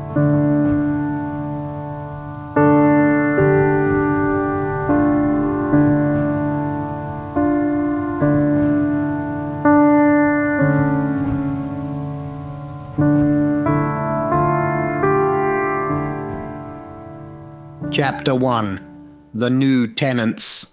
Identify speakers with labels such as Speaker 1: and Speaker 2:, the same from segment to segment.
Speaker 1: Chapter 1. The New Tenants.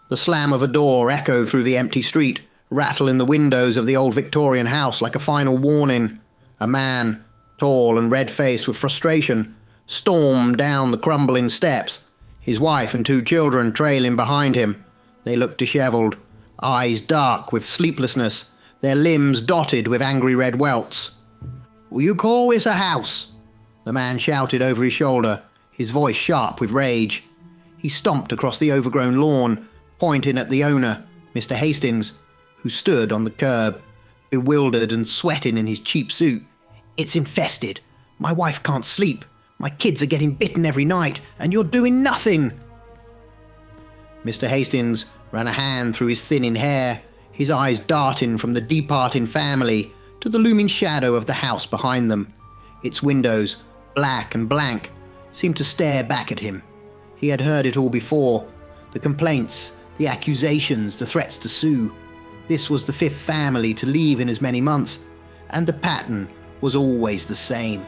Speaker 1: The slam of a door echoed through the empty street, rattling the windows of the old Victorian house like a final warning. A man, tall and red-faced with frustration, stormed down the crumbling steps, his wife and 2 children trailing behind him. They looked dishevelled, eyes dark with sleeplessness, their limbs dotted with angry red welts. "Will you call this a house?" the man shouted over his shoulder, his voice sharp with rage. He stomped across the overgrown lawn, pointing at the owner, Mr. Hastings, who stood on the curb, bewildered and sweating in his cheap suit. "It's infested. My wife can't sleep. My kids are getting bitten every night, and you're doing nothing." Mr. Hastings ran a hand through his thinning hair, his eyes darting from the departing family to the looming shadow of the house behind them. Its windows, black and blank, seemed to stare back at him. He had heard it all before. The complaints, the accusations, the threats to sue. This was the 5th family to leave in as many months, and the pattern was always the same.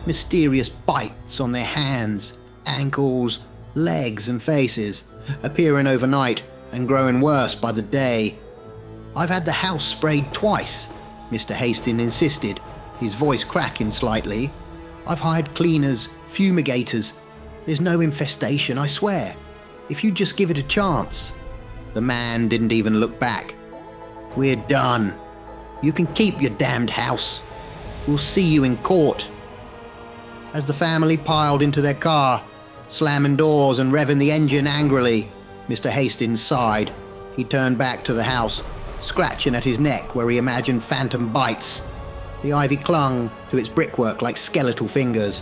Speaker 1: Mysterious bites on their hands, ankles, legs and faces, appearing overnight and growing worse by the day. "I've had the house sprayed twice," Mr. Hastings insisted, his voice cracking slightly. "I've hired cleaners, fumigators. There's no infestation, I swear. If you just give it a chance." The man didn't even look back. "We're done. You can keep your damned house. We'll see you in court." As the family piled into their car, slamming doors and revving the engine angrily, Mr. Hastings sighed. He turned back to the house, scratching at his neck where he imagined phantom bites. The ivy clung to its brickwork like skeletal fingers,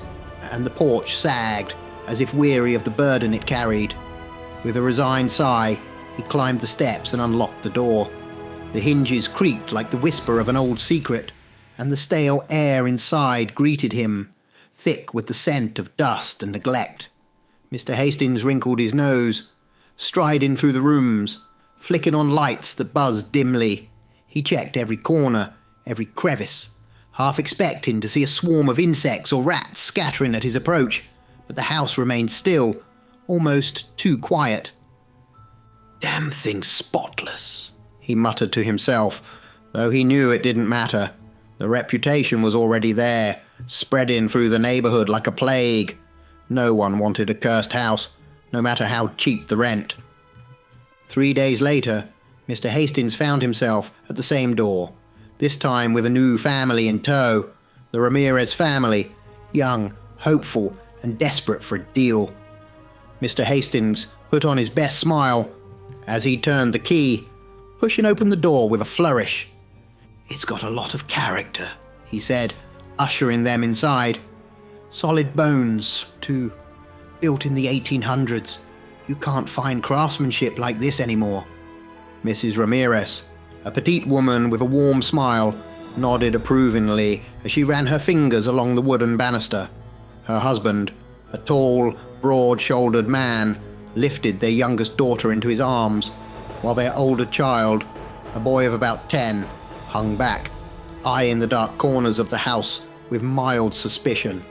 Speaker 1: and the porch sagged as if weary of the burden it carried. With a resigned sigh, he climbed the steps and unlocked the door. The hinges creaked like the whisper of an old secret, and the stale air inside greeted him, thick with the scent of dust and neglect. Mr. Hastings wrinkled his nose, striding through the rooms, flicking on lights that buzzed dimly. He checked every corner, every crevice, half expecting to see a swarm of insects or rats scattering at his approach, but the house remained still, almost too quiet. "Damn thing spotless," he muttered to himself, though he knew it didn't matter. The reputation was already there, spreading through the neighbourhood like a plague. No one wanted a cursed house, no matter how cheap the rent. 3 days later, Mr. Hastings found himself at the same door, this time with a new family in tow, the Ramirez family, young, hopeful, and desperate for a deal. Mr. Hastings put on his best smile as he turned the key, pushing open the door with a flourish. "It's got a lot of character," he said, ushering them inside. "Solid bones, too. Built in the 1800s. You can't find craftsmanship like this anymore." Mrs. Ramirez, a petite woman with a warm smile, nodded approvingly as she ran her fingers along the wooden banister. Her husband, a tall, broad-shouldered man, lifted their youngest daughter into his arms, while their older child, a boy of about 10, hung back, eyeing the dark corners of the house with mild suspicion.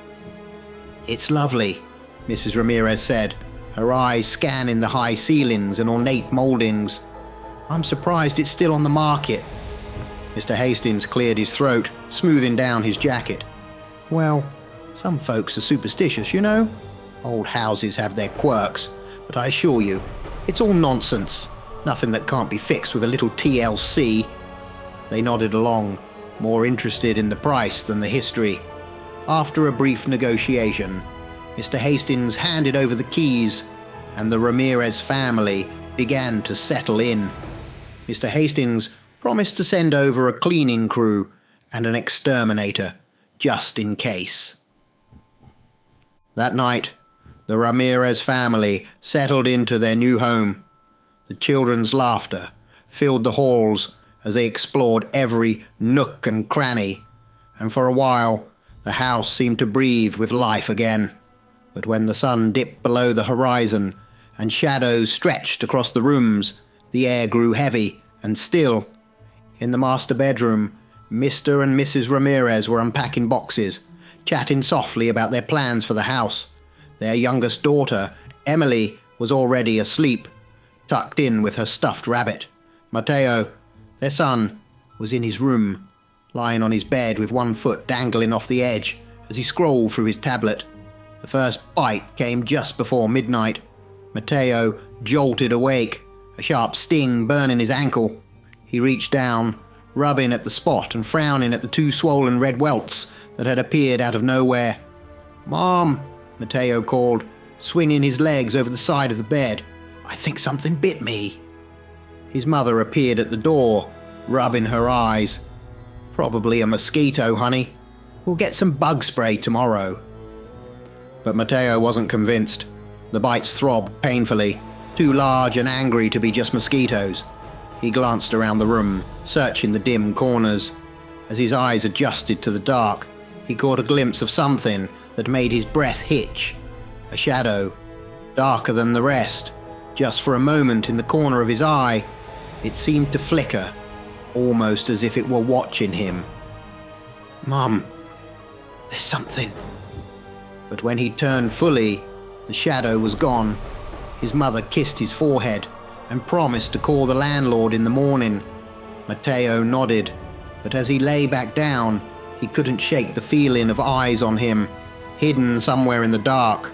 Speaker 1: "It's lovely," Mrs. Ramirez said, her eyes scanning the high ceilings and ornate mouldings. "I'm surprised it's still on the market." Mr. Hastings cleared his throat, smoothing down his jacket. "Well, some folks are superstitious, you know. Old houses have their quirks, but I assure you, it's all nonsense. Nothing that can't be fixed with a little TLC." They nodded along, more interested in the price than the history. After a brief negotiation, Mr. Hastings handed over the keys, and the Ramirez family began to settle in. Mr. Hastings promised to send over a cleaning crew and an exterminator, just in case. That night, the Ramirez family settled into their new home. The children's laughter filled the halls as they explored every nook and cranny, and for a while, The house seemed to breathe with life again, but when the sun dipped below the horizon and shadows stretched across the rooms, the air grew heavy and still. In the master bedroom, Mr. and Mrs. Ramirez were unpacking boxes, chatting softly about their plans for the house. Their youngest daughter, Emily, was already asleep, tucked in with her stuffed rabbit. Mateo, their son, was in his room, lying on his bed with one foot dangling off the edge as he scrolled through his tablet. The first bite came just before midnight. Mateo jolted awake, a sharp sting burning his ankle. He reached down, rubbing at the spot and frowning at the two swollen red welts that had appeared out of nowhere. "Mom," Mateo called, swinging his legs over the side of the bed. "I think something bit me." His mother appeared at the door, rubbing her eyes. "Probably a mosquito, honey. We'll get some bug spray tomorrow." But Mateo wasn't convinced. The bites throbbed painfully, too large and angry to be just mosquitoes. He glanced around the room, searching the dim corners. As his eyes adjusted to the dark, he caught a glimpse of something that made his breath hitch. A shadow, darker than the rest. Just for a moment in the corner of his eye, it seemed to flicker, almost as if it were watching him. "Mum, there's something." But when he turned fully, the shadow was gone. His mother kissed his forehead and promised to call the landlord in the morning. Mateo nodded, but as he lay back down, he couldn't shake the feeling of eyes on him, hidden somewhere in the dark.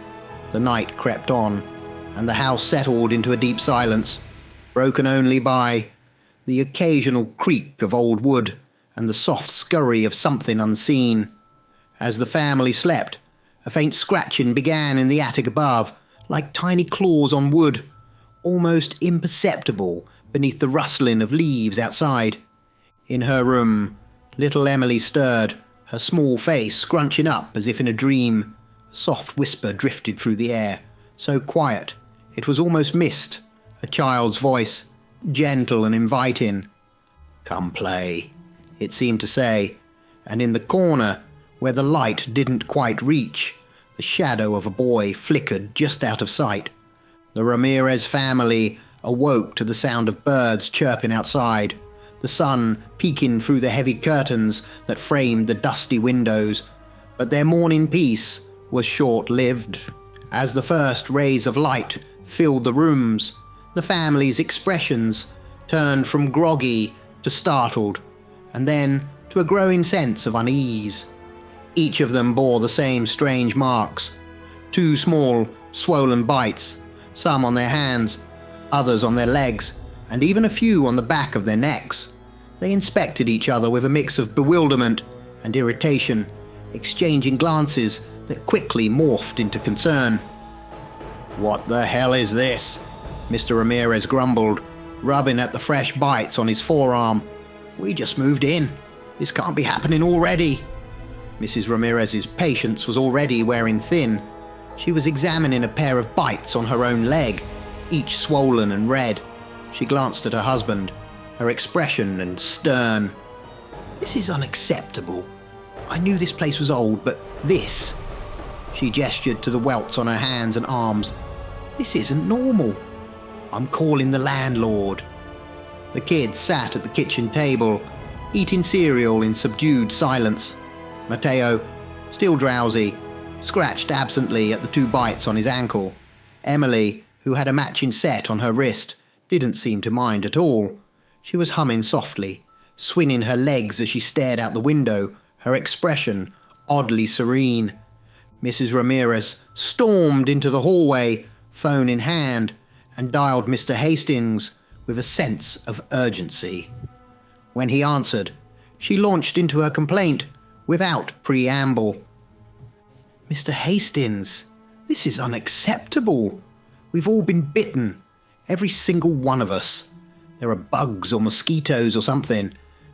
Speaker 1: The night crept on, and the house settled into a deep silence, broken only by the occasional creak of old wood and the soft scurry of something unseen. As the family slept, a faint scratching began in the attic above, like tiny claws on wood, almost imperceptible beneath the rustling of leaves outside. In her room, little Emily stirred, her small face scrunching up as if in a dream. A soft whisper drifted through the air, so quiet it was almost mist, a child's voice, gentle and inviting. "Come play," it seemed to say, and in the corner, where the light didn't quite reach, the shadow of a boy flickered just out of sight. The Ramirez family awoke to the sound of birds chirping outside, the sun peeking through the heavy curtains that framed the dusty windows. But their morning peace was short-lived. As the first rays of light filled the rooms, the family's expressions turned from groggy to startled, and then to a growing sense of unease. Each of them bore the same strange marks, 2 small, swollen bites, some on their hands, others on their legs, and even a few on the back of their necks. They inspected each other with a mix of bewilderment and irritation, exchanging glances that quickly morphed into concern. "What the hell is this?" Mr. Ramirez grumbled, rubbing at the fresh bites on his forearm. "We just moved in. This can't be happening already." Mrs. Ramirez's patience was already wearing thin. She was examining a pair of bites on her own leg, each swollen and red. She glanced at her husband, her expression and stern. "This is unacceptable. I knew this place was old, but this..." She gestured to the welts on her hands and arms. "This isn't normal. I'm calling the landlord." The kids sat at the kitchen table, eating cereal in subdued silence. Mateo, still drowsy, scratched absently at the 2 bites on his ankle. Emily, who had a matching set on her wrist, didn't seem to mind at all. She was humming softly, swinging her legs as she stared out the window, her expression oddly serene. Mrs. Ramirez stormed into the hallway, phone in hand, and dialed Mr. Hastings with a sense of urgency. When he answered, she launched into her complaint without preamble. "Mr. Hastings, this is unacceptable. We've all been bitten, every single one of us. There are bugs or mosquitoes or something,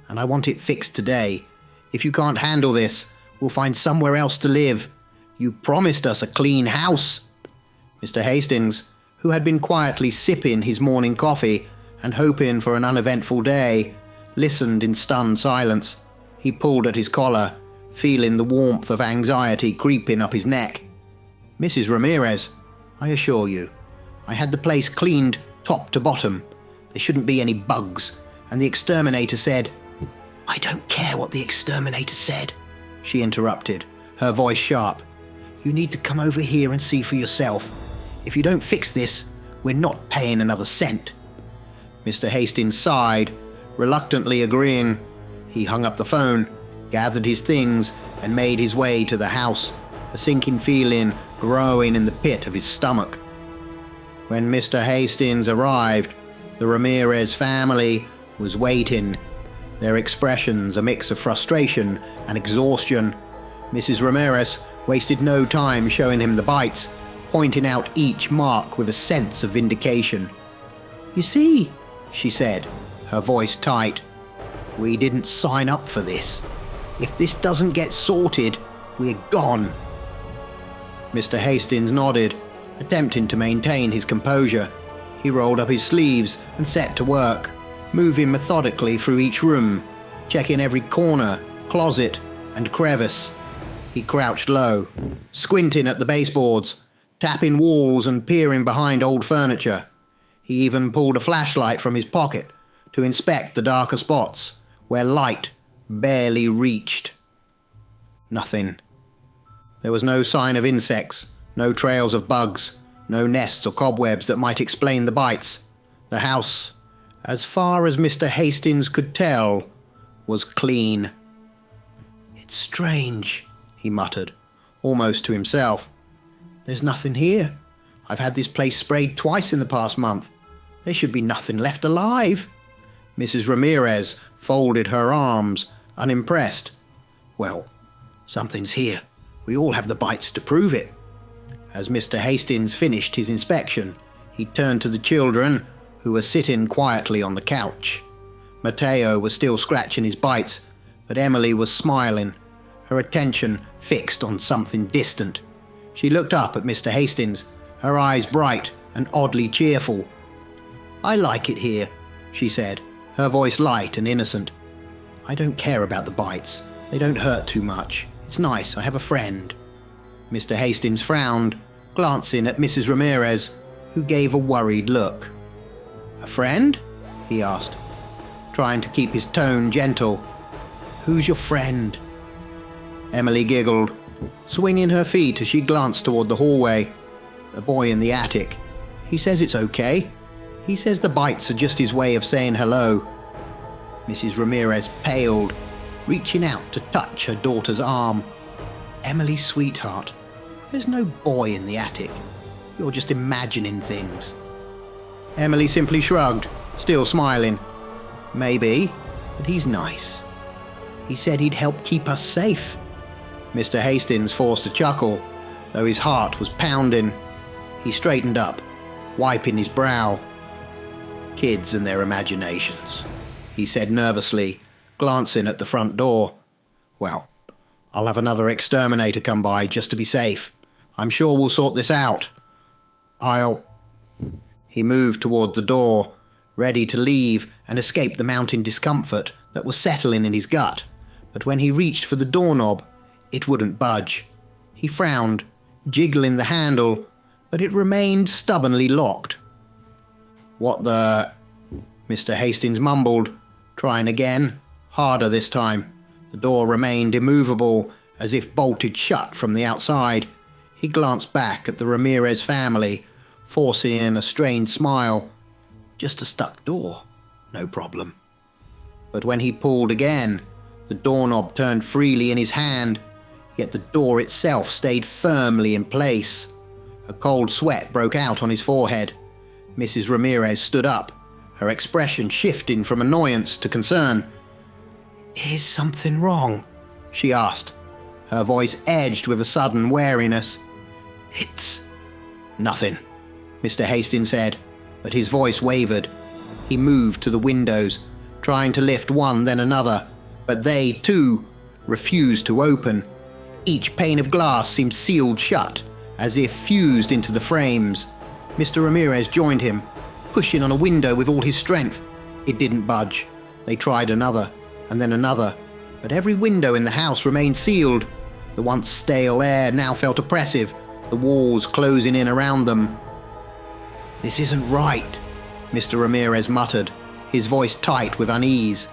Speaker 1: and I want it fixed today. If you can't handle this, we'll find somewhere else to live. You promised us a clean house." Mr. Hastings, who had been quietly sipping his morning coffee and hoping for an uneventful day, listened in stunned silence. He pulled at his collar, feeling the warmth of anxiety creeping up his neck. "Mrs. Ramirez, I assure you, I had the place cleaned top to bottom. There shouldn't be any bugs, and the exterminator said—" "I don't care what the exterminator said," she interrupted, her voice sharp. "You need to come over here and see for yourself. If you don't fix this, we're not paying another cent." Mr. Hastings sighed, reluctantly agreeing. He hung up the phone, gathered his things, and made his way to the house, a sinking feeling growing in the pit of his stomach. When Mr. Hastings arrived, the Ramirez family was waiting, their expressions a mix of frustration and exhaustion. Mrs. Ramirez wasted no time showing him the bites, pointing out each mark with a sense of vindication. "You see," she said, her voice tight, "we didn't sign up for this. If this doesn't get sorted, we're gone." Mr. Hastings nodded, attempting to maintain his composure. He rolled up his sleeves and set to work, moving methodically through each room, checking every corner, closet, and crevice. He crouched low, squinting at the baseboards, tapping walls and peering behind old furniture. He even pulled a flashlight from his pocket to inspect the darker spots, where light barely reached. Nothing. There was no sign of insects, no trails of bugs, no nests or cobwebs that might explain the bites. The house, as far as Mr. Hastings could tell, was clean. "It's strange," he muttered, almost to himself. "There's nothing here. I've had this place sprayed twice in the past month. There should be nothing left alive." Mrs. Ramirez folded her arms, unimpressed. "Well, something's here. We all have the bites to prove it." As Mr. Hastings finished his inspection, he turned to the children, who were sitting quietly on the couch. Mateo was still scratching his bites, but Emily was smiling, her attention fixed on something distant. She looked up at Mr. Hastings, her eyes bright and oddly cheerful. "I like it here," she said, her voice light and innocent. "I don't care about the bites. They don't hurt too much. It's nice, I have a friend." Mr. Hastings frowned, glancing at Mrs. Ramirez, who gave a worried look. "A friend?" he asked, trying to keep his tone gentle. "Who's your friend?" Emily giggled, swinging her feet as she glanced toward the hallway. "The boy in the attic. He says it's okay. He says the bites are just his way of saying hello." Mrs. Ramirez paled, reaching out to touch her daughter's arm. "Emily, sweetheart, there's no boy in the attic. You're just imagining things." Emily simply shrugged, still smiling. "Maybe, but he's nice. He said he'd help keep us safe." Mr. Hastings forced a chuckle, though his heart was pounding. He straightened up, wiping his brow. "Kids and their imaginations," he said nervously, glancing at the front door. "Well, I'll have another exterminator come by just to be safe. I'm sure we'll sort this out. He moved toward the door, ready to leave and escape the mounting discomfort that was settling in his gut, but when he reached for the doorknob, it wouldn't budge. He frowned, jiggling the handle, but it remained stubbornly locked. "What the—" Mr. Hastings mumbled, trying again, harder this time. The door remained immovable, as if bolted shut from the outside. He glanced back at the Ramirez family, forcing in a strained smile. Just a stuck door, no problem. But when he pulled again, the doorknob turned freely in his hand, yet the door itself stayed firmly in place. A cold sweat broke out on his forehead. Mrs. Ramirez stood up, her expression shifting from annoyance to concern. "Is something wrong?" she asked, her voice edged with a sudden wariness. "It's nothing," Mr. Hastings said, but his voice wavered. He moved to the windows, trying to lift one then another, but they, too, refused to open. Each pane of glass seemed sealed shut, as if fused into the frames. Mr. Ramirez joined him, pushing on a window with all his strength. It didn't budge. They tried another, and then another, but every window in the house remained sealed. The once stale air now felt oppressive, the walls closing in around them. "This isn't right," Mr. Ramirez muttered, his voice tight with unease.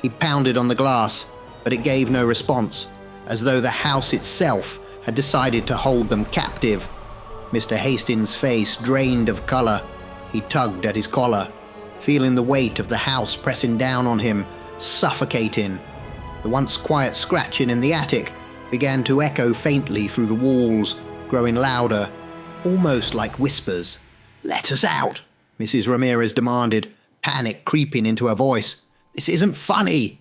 Speaker 1: He pounded on the glass, but it gave no response, as though the house itself had decided to hold them captive. Mr. Hastings' face drained of colour. He tugged at his collar, feeling the weight of the house pressing down on him, suffocating. The once quiet scratching in the attic began to echo faintly through the walls, growing louder, almost like whispers. "Let us out," Mrs. Ramirez demanded, panic creeping into her voice. "This isn't funny."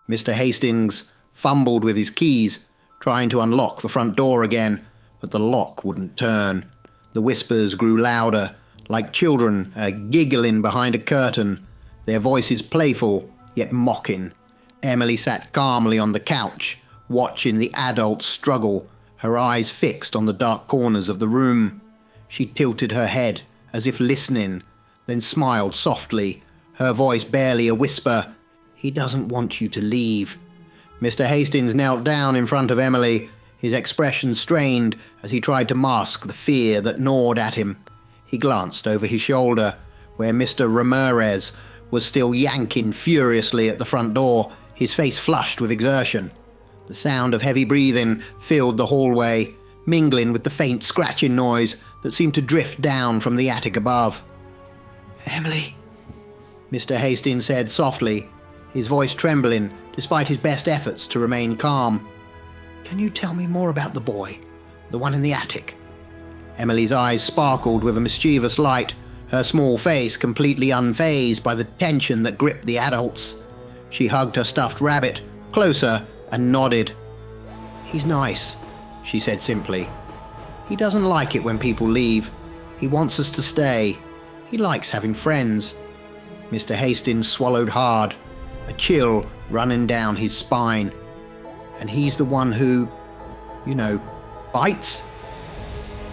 Speaker 1: Mr. Hastings fumbled with his keys, trying to unlock the front door again, but the lock wouldn't turn. The whispers grew louder, like children giggling behind a curtain, their voices playful yet mocking. Emily sat calmly on the couch, watching the adults struggle, her eyes fixed on the dark corners of the room. She tilted her head as if listening, then smiled softly, her voice barely a whisper. "He doesn't want you to leave." Mr. Hastings knelt down in front of Emily, his expression strained as he tried to mask the fear that gnawed at him. He glanced over his shoulder, where Mr. Ramirez was still yanking furiously at the front door, his face flushed with exertion. The sound of heavy breathing filled the hallway, mingling with the faint scratching noise that seemed to drift down from the attic above. "Emily," Mr. Hastings said softly, his voice trembling despite his best efforts to remain calm. "Can you tell me more about the boy, the one in the attic?" Emily's eyes sparkled with a mischievous light, her small face completely unfazed by the tension that gripped the adults. She hugged her stuffed rabbit closer and nodded. "He's nice," she said simply. "He doesn't like it when people leave. He wants us to stay. He likes having friends." Mr. Hastings swallowed hard, a chill running down his spine. "And he's the one who, bites?"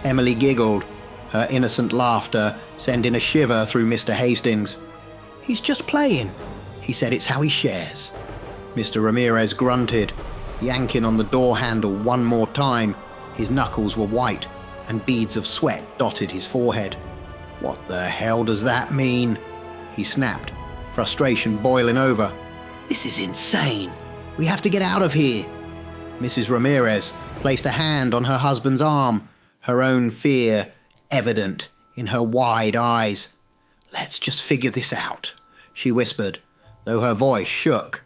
Speaker 1: Emily giggled, her innocent laughter sending a shiver through Mr. Hastings. "He's just playing. He said it's how he shares." Mr. Ramirez grunted, yanking on the door handle one more time. His knuckles were white, and beads of sweat dotted his forehead. "What the hell does that mean?" he snapped, frustration boiling over. "This is insane. We have to get out of here." Mrs. Ramirez placed a hand on her husband's arm, her own fear evident in her wide eyes. "Let's just figure this out," she whispered, though her voice shook.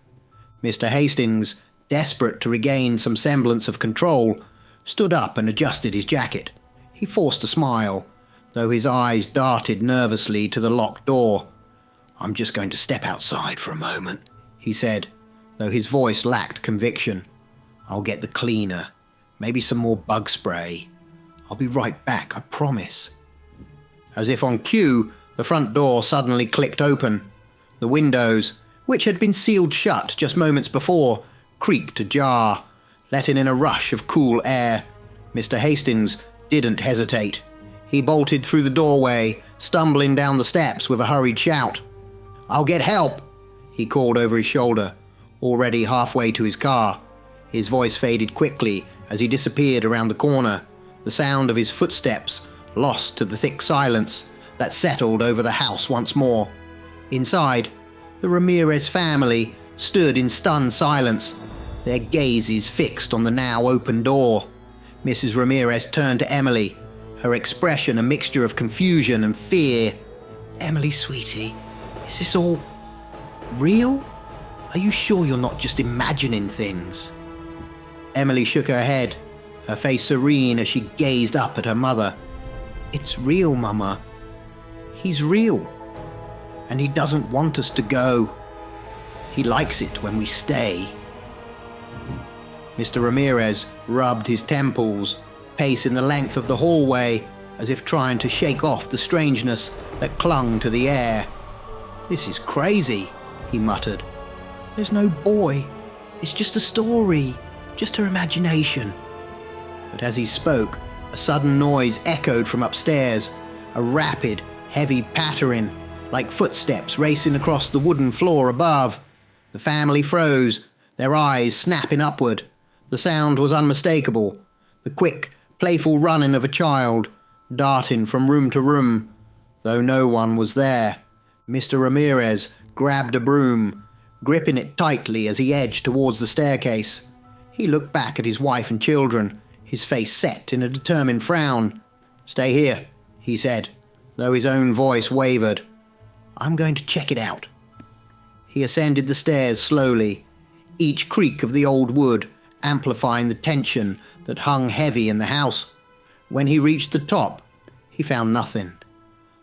Speaker 1: Mr. Hastings, desperate to regain some semblance of control, stood up and adjusted his jacket. He forced a smile, though his eyes darted nervously to the locked door. "I'm just going to step outside for a moment," he said, though his voice lacked conviction. "I'll get the cleaner, maybe some more bug spray. I'll be right back, I promise." As if on cue, the front door suddenly clicked open. The windows, which had been sealed shut just moments before, creaked ajar, letting in a rush of cool air. Mr. Hastings didn't hesitate. He bolted through the doorway, stumbling down the steps with a hurried shout. "I'll get help," he called over his shoulder, already halfway to his car. His voice faded quickly as he disappeared around the corner, the sound of his footsteps lost to the thick silence that settled over the house once more. Inside, the Ramirez family stood in stunned silence, their gazes fixed on the now open door. Mrs. Ramirez turned to Emily, her expression a mixture of confusion and fear. "Emily, sweetie, is this all real? Are you sure you're not just imagining things?" Emily shook her head, her face serene as she gazed up at her mother. "It's real, Mama. He's real. And he doesn't want us to go. He likes it when we stay." Mr. Ramirez rubbed his temples, pacing the length of the hallway as if trying to shake off the strangeness that clung to the air. "This is crazy," he muttered. "There's no boy. It's just a story, just her imagination." But as he spoke, a sudden noise echoed from upstairs, a rapid, heavy pattering, like footsteps racing across the wooden floor above. The family froze, their eyes snapping upward. The sound was unmistakable, the quick, playful running of a child, darting from room to room. Though no one was there, Mr. Ramirez grabbed a broom, gripping it tightly as he edged towards the staircase. He looked back at his wife and children, his face set in a determined frown. "Stay here," he said, though his own voice wavered. "I'm going to check it out." He ascended the stairs slowly, each creak of the old wood amplifying the tension that hung heavy in the house. When he reached the top, he found nothing.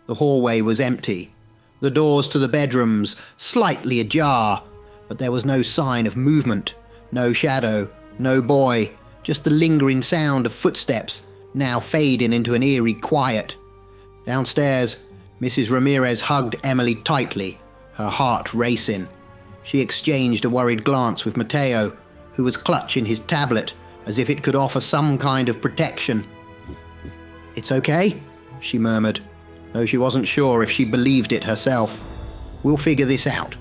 Speaker 1: The hallway was empty, the doors to the bedrooms slightly ajar, but there was no sign of movement, no shadow, no boy, just the lingering sound of footsteps, now fading into an eerie quiet. Downstairs, Mrs. Ramirez hugged Emily tightly, her heart racing. She exchanged a worried glance with Mateo, who was clutching his tablet as if it could offer some kind of protection. "It's okay," she murmured, though she wasn't sure if she believed it herself. "We'll figure this out."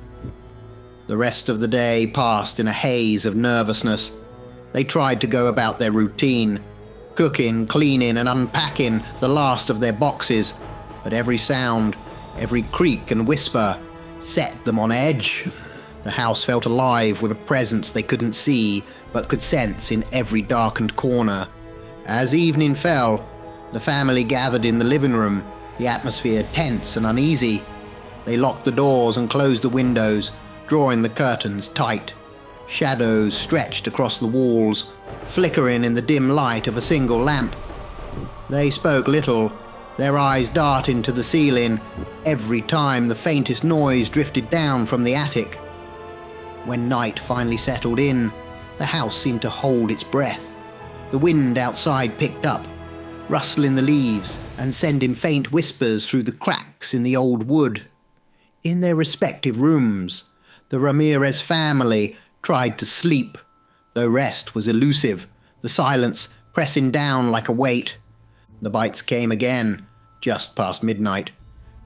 Speaker 1: The rest of the day passed in a haze of nervousness. They tried to go about their routine, cooking, cleaning, and unpacking the last of their boxes, but every sound, every creak and whisper set them on edge. The house felt alive with a presence they couldn't see but could sense in every darkened corner. As evening fell, the family gathered in the living room, the atmosphere tense and uneasy. They locked the doors and closed the windows, drawing the curtains tight. Shadows stretched across the walls, flickering in the dim light of a single lamp. They spoke little, their eyes darting to the ceiling every time the faintest noise drifted down from the attic. When night finally settled in, the house seemed to hold its breath. The wind outside picked up, rustling the leaves and sending faint whispers through the cracks in the old wood. In their respective rooms, the Ramirez family tried to sleep, though rest was elusive, the silence pressing down like a weight. The bites came again, just past midnight.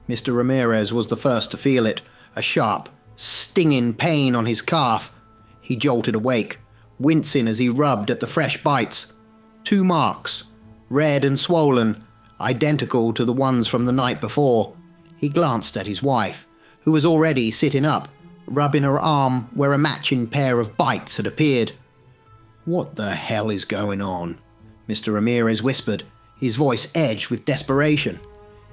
Speaker 1: Mr. Ramirez was the first to feel it, a sharp, stinging pain on his calf. He jolted awake, wincing as he rubbed at the fresh bites. 2 marks, red and swollen, identical to the ones from the night before. He glanced at his wife, who was already sitting up, rubbing her arm where a matching pair of bites had appeared. "What the hell is going on?" Mr. Ramirez whispered, his voice edged with desperation.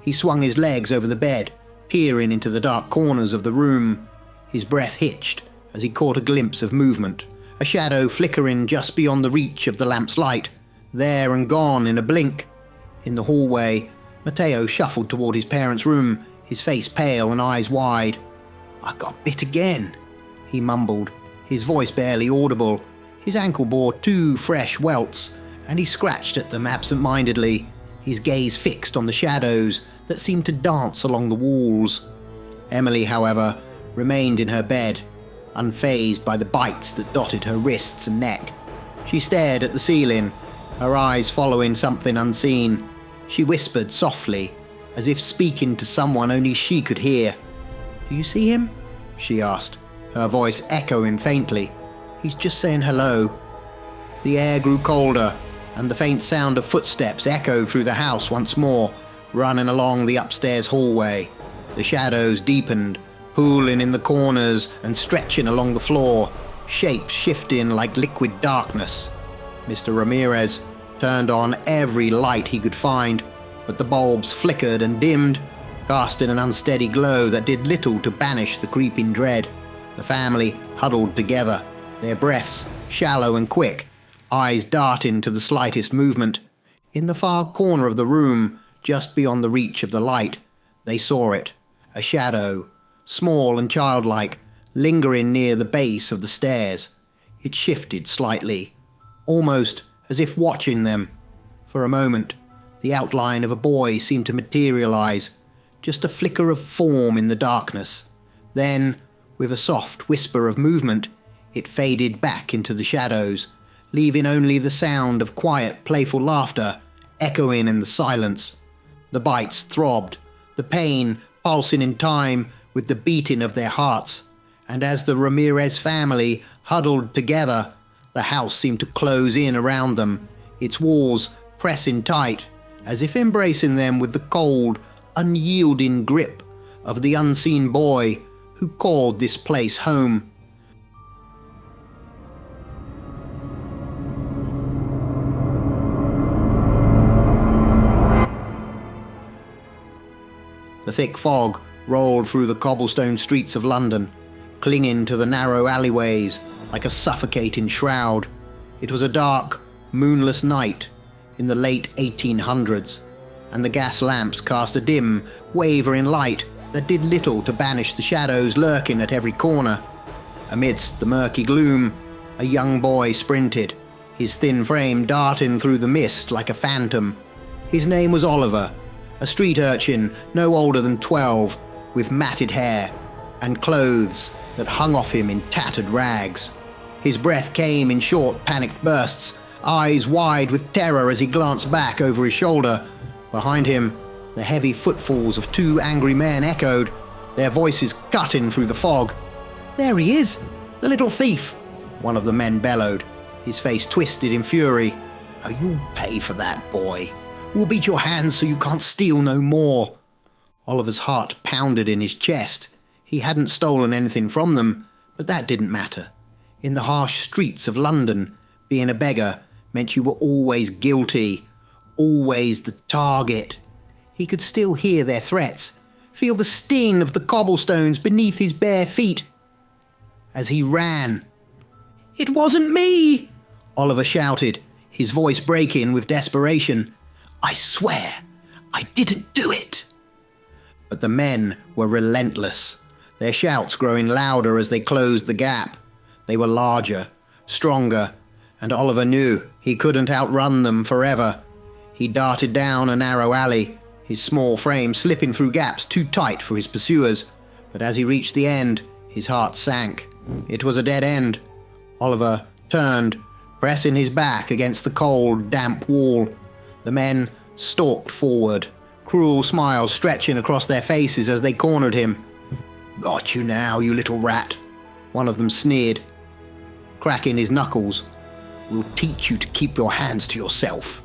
Speaker 1: He swung his legs over the bed, peering into the dark corners of the room. His breath hitched as he caught a glimpse of movement, a shadow flickering just beyond the reach of the lamp's light, there and gone in a blink. In the hallway, Mateo shuffled toward his parents' room, his face pale and eyes wide. "I got bit again," he mumbled, his voice barely audible. His ankle bore 2 fresh welts, and he scratched at them absent-mindedly, his gaze fixed on the shadows that seemed to dance along the walls. Emily, however, remained in her bed, unfazed by the bites that dotted her wrists and neck. She stared at the ceiling, her eyes following something unseen. She whispered softly, as if speaking to someone only she could hear. "Do you see him?" she asked, her voice echoing faintly. "He's just saying hello." The air grew colder, and the faint sound of footsteps echoed through the house once more, running along the upstairs hallway. The shadows deepened, pooling in the corners and stretching along the floor, shapes shifting like liquid darkness. Mr. Ramirez turned on every light he could find, but the bulbs flickered and dimmed, casting an unsteady glow that did little to banish the creeping dread. The family huddled together, their breaths shallow and quick, eyes darting to the slightest movement. In the far corner of the room, just beyond the reach of the light, they saw it, a shadow, small and childlike, lingering near the base of the stairs. It shifted slightly, almost as if watching them. For a moment, the outline of a boy seemed to materialize, just a flicker of form in the darkness. Then, with a soft whisper of movement, it faded back into the shadows, leaving only the sound of quiet, playful laughter echoing in the silence. The bites throbbed, the pain pulsing in time with the beating of their hearts, and as the Ramirez family huddled together, the house seemed to close in around them, its walls pressing tight, as if embracing them with the cold, unyielding grip of the unseen boy who called this place home. The thick fog rolled through the cobblestone streets of London, clinging to the narrow alleyways like a suffocating shroud. It was a dark, moonless night in the late 1800s, and the gas lamps cast a dim, wavering light that did little to banish the shadows lurking at every corner. Amidst the murky gloom, a young boy sprinted, his thin frame darting through the mist like a phantom. His name was Oliver, a street urchin no older than 12, with matted hair and clothes that hung off him in tattered rags. His breath came in short, panicked bursts, eyes wide with terror as he glanced back over his shoulder. Behind him, the heavy footfalls of 2 angry men echoed, their voices cutting through the fog. "There he is, the little thief," one of the men bellowed, his face twisted in fury. "Oh, you'll pay for that, boy. We'll beat your hands so you can't steal no more." Oliver's heart pounded in his chest. He hadn't stolen anything from them, but that didn't matter. In the harsh streets of London, being a beggar meant you were always guilty, always the target. He could still hear their threats, feel the sting of the cobblestones beneath his bare feet. As he ran, "It wasn't me!" Oliver shouted, his voice breaking with desperation. "I swear, I didn't do it." But the men were relentless, their shouts growing louder as they closed the gap. They were larger, stronger, and Oliver knew he couldn't outrun them forever. He darted down a narrow alley, his small frame slipping through gaps too tight for his pursuers. But as he reached the end, his heart sank. It was a dead end. Oliver turned, pressing his back against the cold, damp wall. The men stalked forward, cruel smiles stretching across their faces as they cornered him. "Got you now, you little rat," one of them sneered, cracking his knuckles. "We'll teach you to keep your hands to yourself."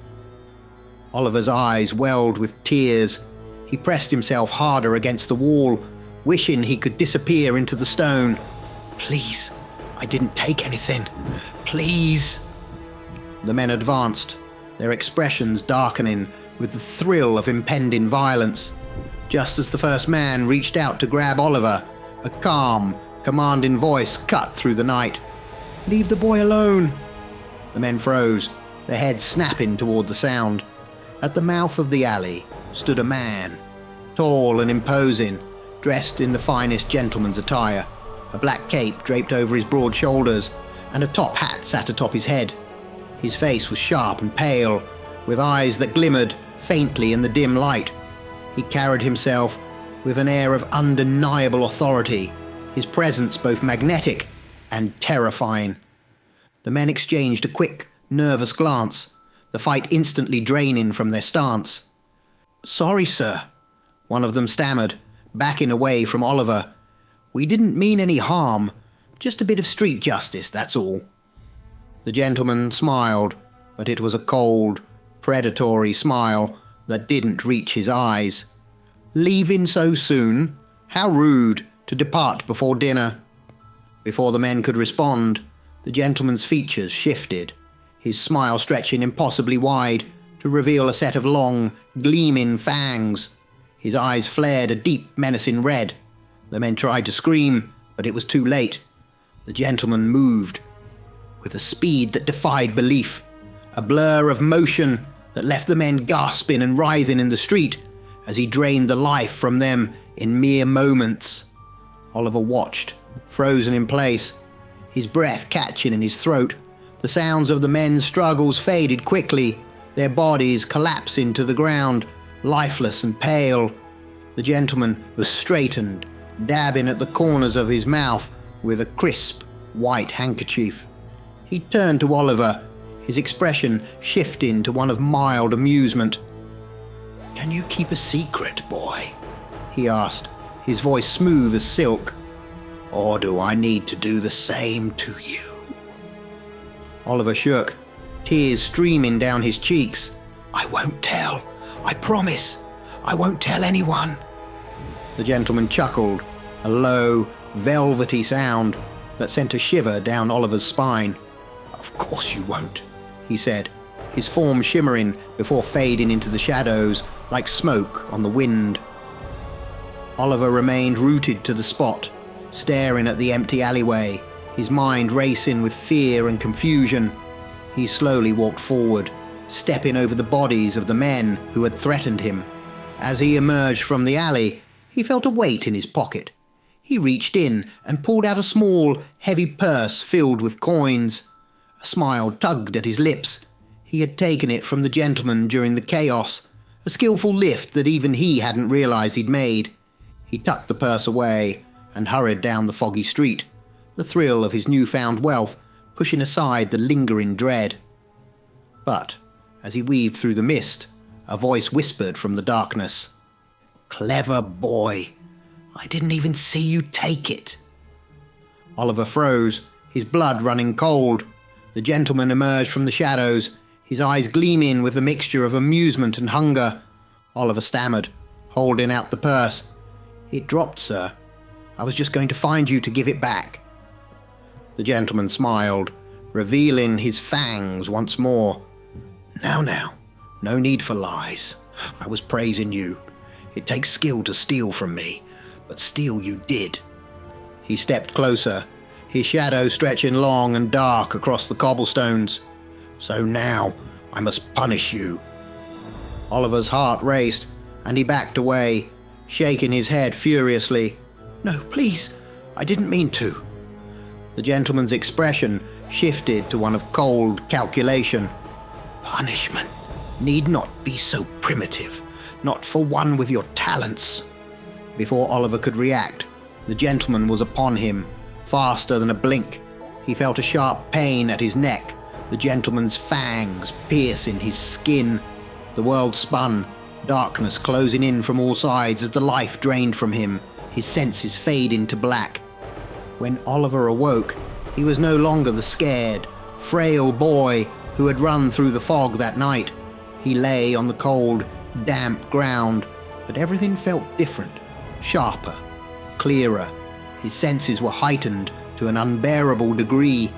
Speaker 1: Oliver's eyes welled with tears. He pressed himself harder against the wall, wishing he could disappear into the stone. "Please, I didn't take anything. Please." The men advanced, their expressions darkening with the thrill of impending violence. Just as the first man reached out to grab Oliver, a calm, commanding voice cut through the night. "Leave the boy alone." The men froze, their heads snapping toward the sound. At the mouth of the alley stood a man, tall and imposing, dressed in the finest gentleman's attire. A black cape draped over his broad shoulders, and a top hat sat atop his head. His face was sharp and pale, with eyes that glimmered faintly in the dim light. He carried himself with an air of undeniable authority, his presence both magnetic and terrifying. The men exchanged a quick, nervous glance, the fight instantly draining from their stance. "Sorry, sir," one of them stammered, backing away from Oliver. "We didn't mean any harm, just a bit of street justice, that's all." The gentleman smiled, but it was a cold, predatory smile that didn't reach his eyes. "Leaving so soon? How rude to depart before dinner." Before the men could respond, the gentleman's features shifted, his smile stretching impossibly wide to reveal a set of long, gleaming fangs. His eyes flared a deep, menacing red. The men tried to scream, but it was too late. The gentleman moved with a speed that defied belief, a blur of motion that left the men gasping and writhing in the street as he drained the life from them in mere moments. Oliver watched, frozen in place, his breath catching in his throat. The sounds of the men's struggles faded quickly, their bodies collapsing to the ground, lifeless and pale. The gentleman was straightened, dabbing at the corners of his mouth with a crisp, white handkerchief. He turned to Oliver, his expression shifting to one of mild amusement. "Can you keep a secret, boy?" he asked, his voice smooth as silk. Or do I need to do the same to you? Oliver shook, tears streaming down his cheeks. I won't tell. I promise. I won't tell anyone. The gentleman chuckled, a low, velvety sound that sent a shiver down Oliver's spine. Of course you won't, he said, his form shimmering before fading into the shadows like smoke on the wind. Oliver remained rooted to the spot, staring at the empty alleyway, his mind racing with fear and confusion. He slowly walked forward, stepping over the bodies of the men who had threatened him. As he emerged from the alley, he felt a weight in his pocket. He reached in and pulled out a small, heavy purse filled with coins. A smile tugged at his lips. He had taken it from the gentleman during the chaos, a skillful lift that even he hadn't realized he'd made. He tucked the purse away and hurried down the foggy street, the thrill of his newfound wealth pushing aside the lingering dread. But, as he weaved through the mist, a voice whispered from the darkness. Clever boy. I didn't even see you take it. Oliver froze, his blood running cold. The gentleman emerged from the shadows, his eyes gleaming with a mixture of amusement and hunger. Oliver stammered, holding out the purse. It dropped, sir. I was just going to find you to give it back. The gentleman smiled, revealing his fangs once more. Now, no need for lies. I was praising you. It takes skill to steal from me, but steal you did. He stepped closer, his shadow stretching long and dark across the cobblestones. So now I must punish you. Oliver's heart raced, and he backed away, shaking his head furiously. No, please, I didn't mean to. The gentleman's expression shifted to one of cold calculation. Punishment need not be so primitive, not for one with your talents. Before Oliver could react, the gentleman was upon him, faster than a blink. He felt a sharp pain at his neck, the gentleman's fangs piercing his skin. The world spun, darkness closing in from all sides as the life drained from him, his senses fading to black. When Oliver awoke, he was no longer the scared, frail boy who had run through the fog that night. He lay on the cold, damp ground, but everything felt different, sharper, clearer. His senses were heightened to an unbearable degree.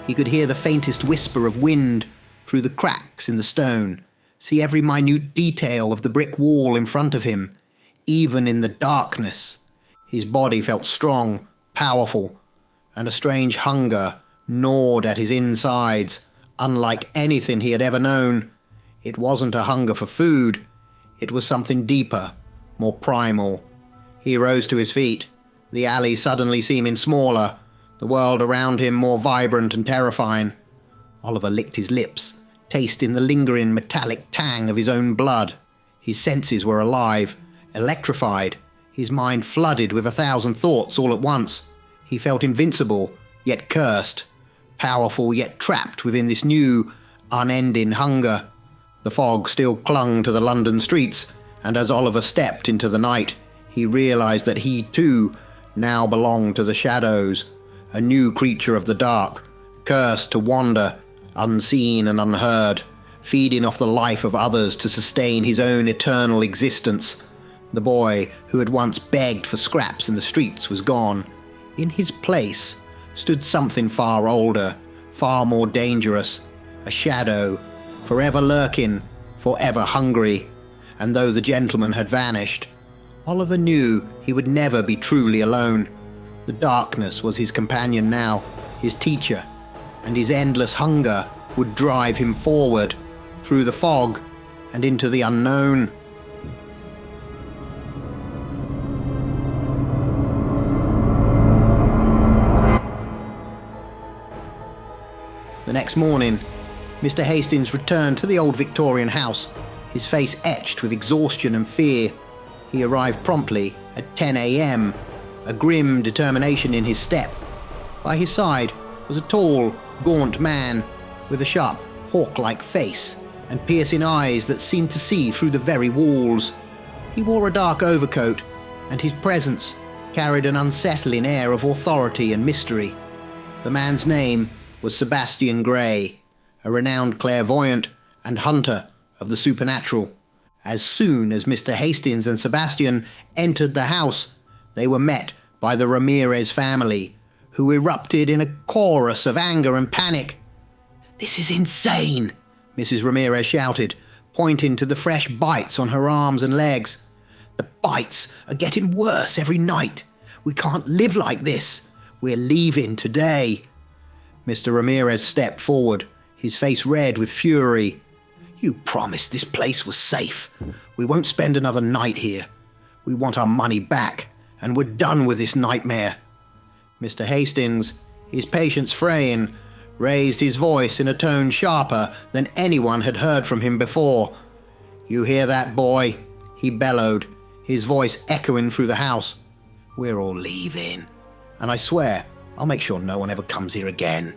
Speaker 1: He could hear the faintest whisper of wind through the cracks in the stone, see every minute detail of the brick wall in front of him. Even in the darkness, his body felt strong, powerful, and a strange hunger gnawed at his insides, unlike anything he had ever known. It wasn't a hunger for food. It was something deeper, more primal. He rose to his feet, the alley suddenly seeming smaller, the world around him more vibrant and terrifying. Oliver licked his lips, tasting the lingering metallic tang of his own blood. His senses were alive, electrified, his mind flooded with 1,000 thoughts all at once. He felt invincible, yet cursed, powerful yet trapped within this new, unending hunger. The fog still clung to the London streets, and as Oliver stepped into the night, he realized that he too now belonged to the shadows, a new creature of the dark, cursed to wander, unseen and unheard, feeding off the life of others to sustain his own eternal existence. The boy who had once begged for scraps in the streets was gone. In his place stood something far older, far more dangerous, a shadow, forever lurking, forever hungry. And though the gentleman had vanished, Oliver knew he would never be truly alone. The darkness was his companion now, his teacher, and his endless hunger would drive him forward, through the fog and into the unknown. The next morning, Mr. Hastings returned to the old Victorian house, his face etched with exhaustion and fear. He arrived promptly at 10 a.m., a grim determination in his step. By his side was a tall, gaunt man with a sharp, hawk-like face and piercing eyes that seemed to see through the very walls. He wore a dark overcoat, and his presence, carried an unsettling air of authority and mystery. The man's name was Sebastian Grey, a renowned clairvoyant and hunter of the supernatural. As soon as Mr. Hastings and Sebastian entered the house, they were met by the Ramirez family, who erupted in a chorus of anger and panic. "This is insane," Mrs. Ramirez shouted, pointing to the fresh bites on her arms and legs. "The bites are getting worse every night. We can't live like this. We're leaving today." Mr. Ramirez stepped forward, his face red with fury. "You promised this place was safe. We won't spend another night here. We want our money back, and we're done with this nightmare." Mr. Hastings, his patience fraying, raised his voice in a tone sharper than anyone had heard from him before. "You hear that, boy?" he bellowed, his voice echoing through the house. "We're all leaving, and I swear I'll make sure no one ever comes here again."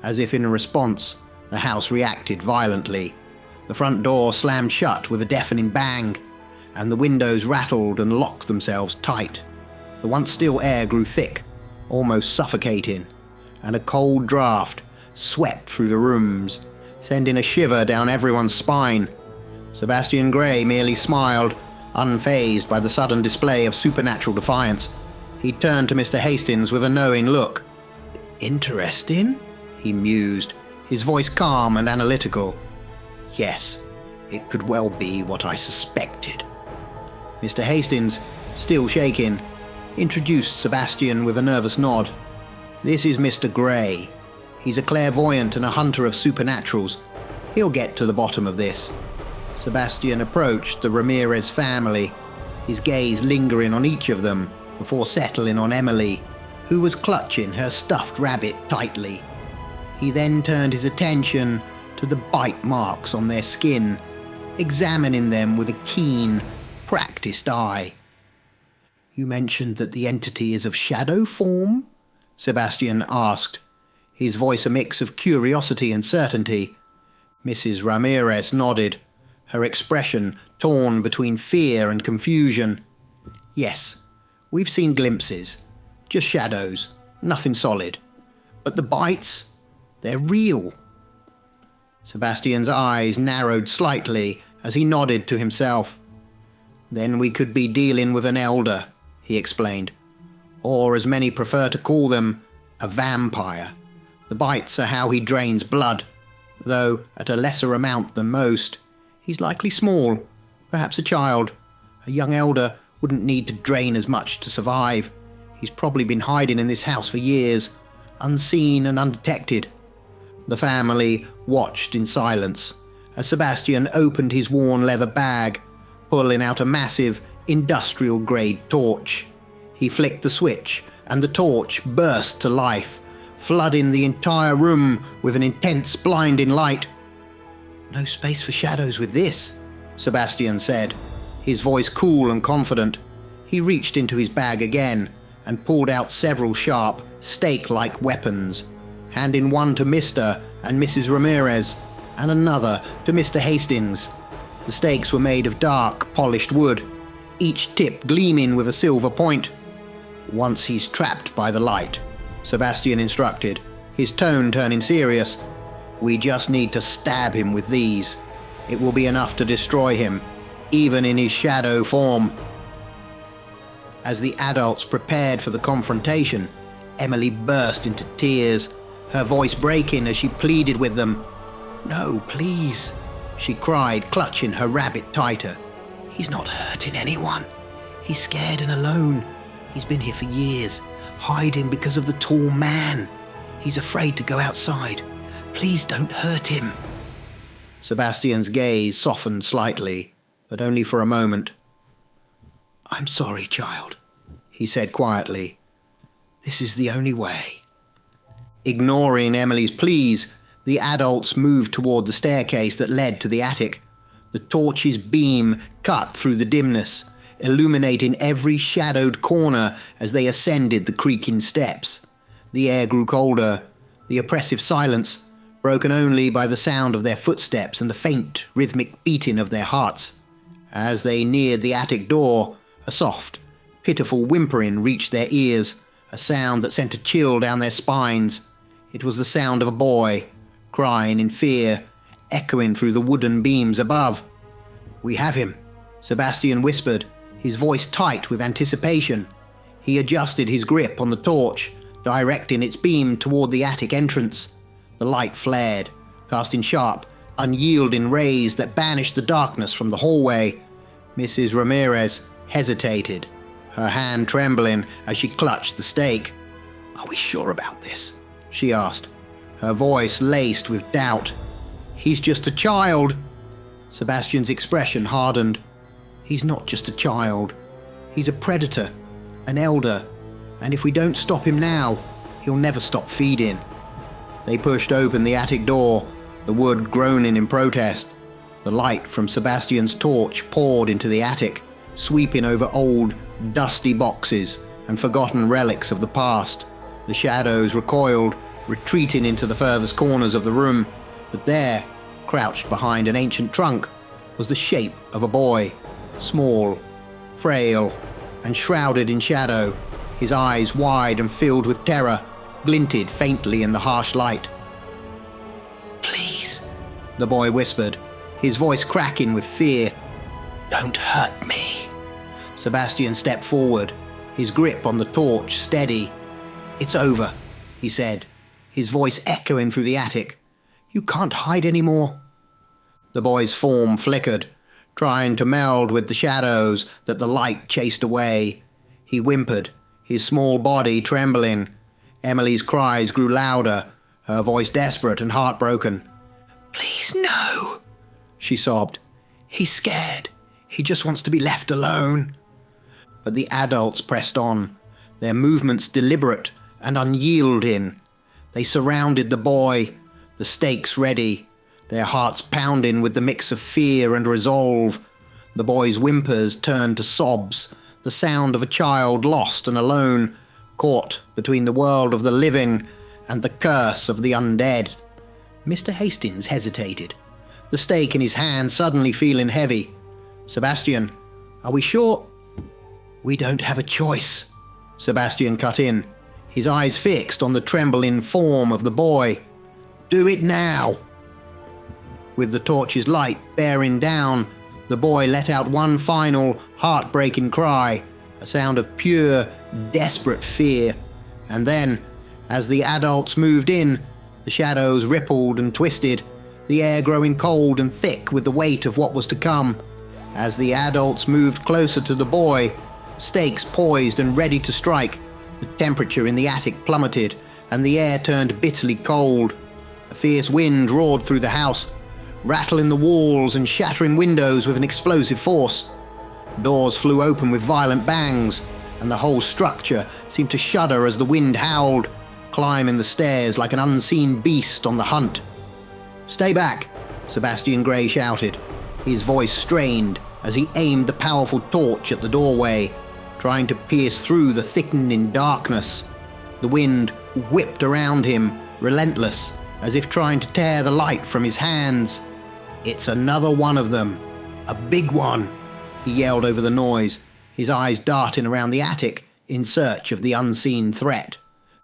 Speaker 1: As if in response, the house reacted violently. The front door slammed shut with a deafening bang, and the windows rattled and locked themselves tight. The once still air grew thick, almost suffocating, and a cold draft swept through the rooms, sending a shiver down everyone's spine. Sebastian Grey merely smiled, unfazed by the sudden display of supernatural defiance. He turned to Mr. Hastings with a knowing look. "Interesting?" he mused, his voice calm and analytical. "Yes, it could well be what I suspected." Mr. Hastings, still shaking, introduced Sebastian with a nervous nod. "This is Mr. Grey. He's a clairvoyant and a hunter of supernaturals. He'll get to the bottom of this." Sebastian approached the Ramirez family, his gaze lingering on each of them before settling on Emily, who was clutching her stuffed rabbit tightly. He then turned his attention to the bite marks on their skin, examining them with a keen, practiced eye. "You mentioned that the entity is of shadow form?" Sebastian asked, his voice a mix of curiosity and certainty. Mrs. Ramirez nodded, her expression torn between fear and confusion. "Yes, we've seen glimpses. Just shadows, nothing solid. But the bites, they're real." Sebastian's eyes narrowed slightly as he nodded to himself. "Then we could be dealing with an elder," he explained. "Or, as many prefer to call them, a vampire. The bites are how he drains blood, though at a lesser amount than most. He's likely small, perhaps a child. A young elder wouldn't need to drain as much to survive. He's probably been hiding in this house for years, unseen and undetected." The family watched in silence as Sebastian opened his worn leather bag, pulling out a massive, industrial-grade torch. He flicked the switch, and the torch burst to life, flooding the entire room with an intense, blinding light. "No space for shadows with this," Sebastian said, his voice cool and confident. He reached into his bag again and pulled out several sharp, stake-like weapons, handing one to Mr. and Mrs. Ramirez, and another to Mr. Hastings. The stakes were made of dark, polished wood, each tip gleaming with a silver point. "Once he's trapped by the light," Sebastian instructed, his tone turning serious, "we just need to stab him with these. It will be enough to destroy him, even in his shadow form." As the adults prepared for the confrontation, Emily burst into tears, her voice breaking as she pleaded with them. "No, please," she cried, clutching her rabbit tighter. "He's not hurting anyone. He's scared and alone. He's been here for years, hiding because of the tall man. He's afraid to go outside. Please don't hurt him." Sebastian's gaze softened slightly, but only for a moment. "I'm sorry, child," he said quietly. "This is the only way." Ignoring Emily's pleas, the adults moved toward the staircase that led to the attic. The torch's beam cut through the dimness, illuminating every shadowed corner as they ascended the creaking steps. The air grew colder, the oppressive silence, broken only by the sound of their footsteps and the faint, rhythmic beating of their hearts. As they neared the attic door, a soft, Pitiful whimpering reached their ears, a sound that sent a chill down their spines. It was the sound of a boy, crying in fear, echoing through the wooden beams above. "We have him," Sebastian whispered, his voice tight with anticipation. He adjusted his grip on the torch, directing its beam toward the attic entrance. The light flared, casting sharp, unyielding rays that banished the darkness from the hallway. Mrs. Ramirez hesitated, her hand trembling as she clutched the stake. "Are we sure about this?" she asked, her voice laced with doubt. "He's just a child." Sebastian's expression hardened. "He's not just a child. He's a predator, an elder, and if we don't stop him now, he'll never stop feeding." They pushed open the attic door, the wood groaning in protest. The light from Sebastian's torch poured into the attic, sweeping over old, dusty boxes and forgotten relics of the past. The shadows recoiled, retreating into the furthest corners of the room, but there, crouched behind an ancient trunk, was the shape of a boy, small, frail, and shrouded in shadow. His eyes, wide and filled with terror, glinted faintly in the harsh light. "Please," the boy whispered, his voice cracking with fear. "Don't hurt me." Sebastian stepped forward, his grip on the torch steady. "It's over," he said, his voice echoing through the attic. "You can't hide anymore." The boy's form flickered, trying to meld with the shadows that the light chased away. He whimpered, his small body trembling. Emily's cries grew louder, her voice desperate and heartbroken. "Please, no," she sobbed. "He's scared. He just wants to be left alone." But the adults pressed on, their movements deliberate and unyielding. They surrounded the boy, the stakes ready, their hearts pounding with the mix of fear and resolve. The boy's whimpers turned to sobs, the sound of a child lost and alone, caught between the world of the living and the curse of the undead. Mr. Hastings hesitated, the stake in his hand suddenly feeling heavy. "Sebastian, are we sure?" "We don't have a choice," Sebastian cut in, his eyes fixed on the trembling form of the boy. "Do it now." With the torch's light bearing down, the boy let out one final, heartbreaking cry, a sound of pure, desperate fear. And then, as the adults moved in, the shadows rippled and twisted, the air growing cold and thick with the weight of what was to come. As the adults moved closer to the boy, stakes poised and ready to strike, the temperature in the attic plummeted, and the air turned bitterly cold. A fierce wind roared through the house, rattling the walls and shattering windows with an explosive force. Doors flew open with violent bangs, and the whole structure seemed to shudder as the wind howled, climbing the stairs like an unseen beast on the hunt. "Stay back," Sebastian Grey shouted, his voice strained as he aimed the powerful torch at the doorway, trying to pierce through the thickening darkness. The wind whipped around him, relentless, as if trying to tear the light from his hands. "It's another one of them. A big one," he yelled over the noise, his eyes darting around the attic in search of the unseen threat.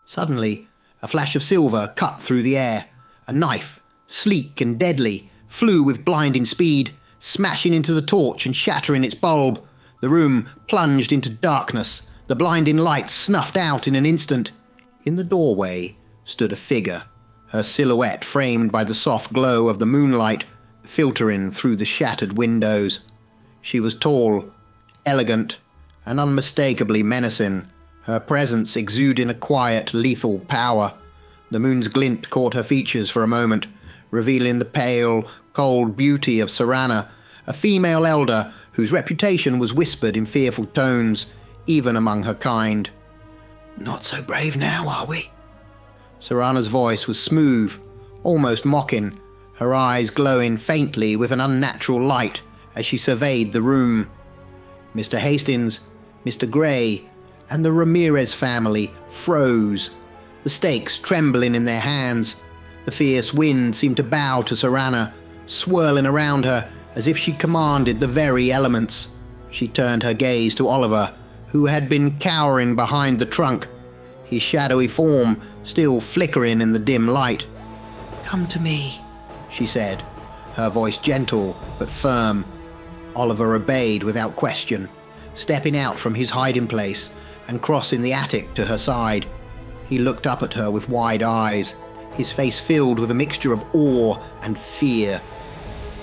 Speaker 1: Suddenly, a flash of silver cut through the air. A knife, sleek and deadly, flew with blinding speed, smashing into the torch and shattering its bulb. The room plunged into darkness, the blinding light snuffed out in an instant. In the doorway stood a figure, her silhouette framed by the soft glow of the moonlight, filtering through the shattered windows. She was tall, elegant, and unmistakably menacing, her presence exuding a quiet, lethal power. The moon's glint caught her features for a moment, revealing the pale, cold beauty of Seranna, a female elder whose reputation was whispered in fearful tones, even among her kind. "Not so brave now, are we?" Seranna's voice was smooth, almost mocking, her eyes glowing faintly with an unnatural light as she surveyed the room. Mr. Hastings, Mr. Grey, and the Ramirez family froze, the stakes trembling in their hands. The fierce wind seemed to bow to Seranna, swirling around her as if she commanded the very elements. She turned her gaze to Oliver, who had been cowering behind the trunk, his shadowy form still flickering in the dim light. "Come to me," she said, her voice gentle but firm. Oliver obeyed without question, stepping out from his hiding place and crossing the attic to her side. He looked up at her with wide eyes, his face filled with a mixture of awe and fear.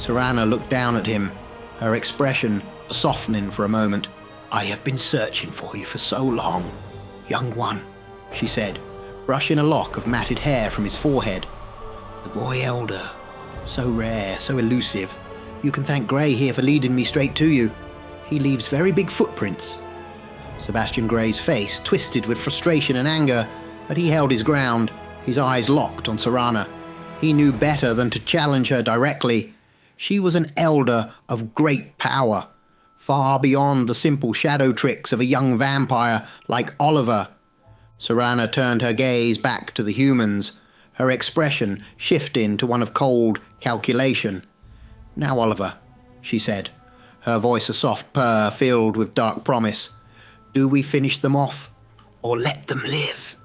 Speaker 1: Seranna looked down at him, her expression softening for a moment. "I have been searching for you for so long, young one," she said, brushing a lock of matted hair from his forehead. "The boy elder, so rare, so elusive. You can thank Grey here for leading me straight to you. He leaves very big footprints." Sebastian Grey's face twisted with frustration and anger, but he held his ground, his eyes locked on Seranna. He knew better than to challenge her directly. She was an elder of great power, far beyond the simple shadow tricks of a young vampire like Oliver. Seranna turned her gaze back to the humans, her expression shifting to one of cold calculation. "Now, Oliver," she said, her voice a soft purr filled with dark promise, "do we finish them off, or let them live?"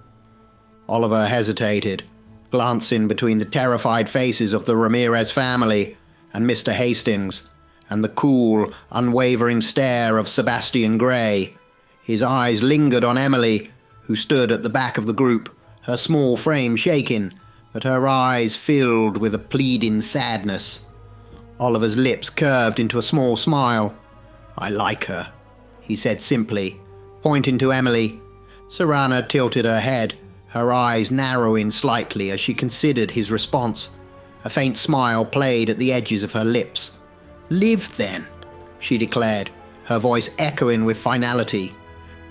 Speaker 1: Oliver hesitated, glancing between the terrified faces of the Ramirez family and Mr. Hastings, and the cool, unwavering stare of Sebastian Grey. His eyes lingered on Emily, who stood at the back of the group, her small frame shaking, but her eyes filled with a pleading sadness. Oliver's lips curved into a small smile. "I like her," he said simply, pointing to Emily. Seranna tilted her head, her eyes narrowing slightly as she considered his response. A faint smile played at the edges of her lips. "Live, then," she declared, her voice echoing with finality.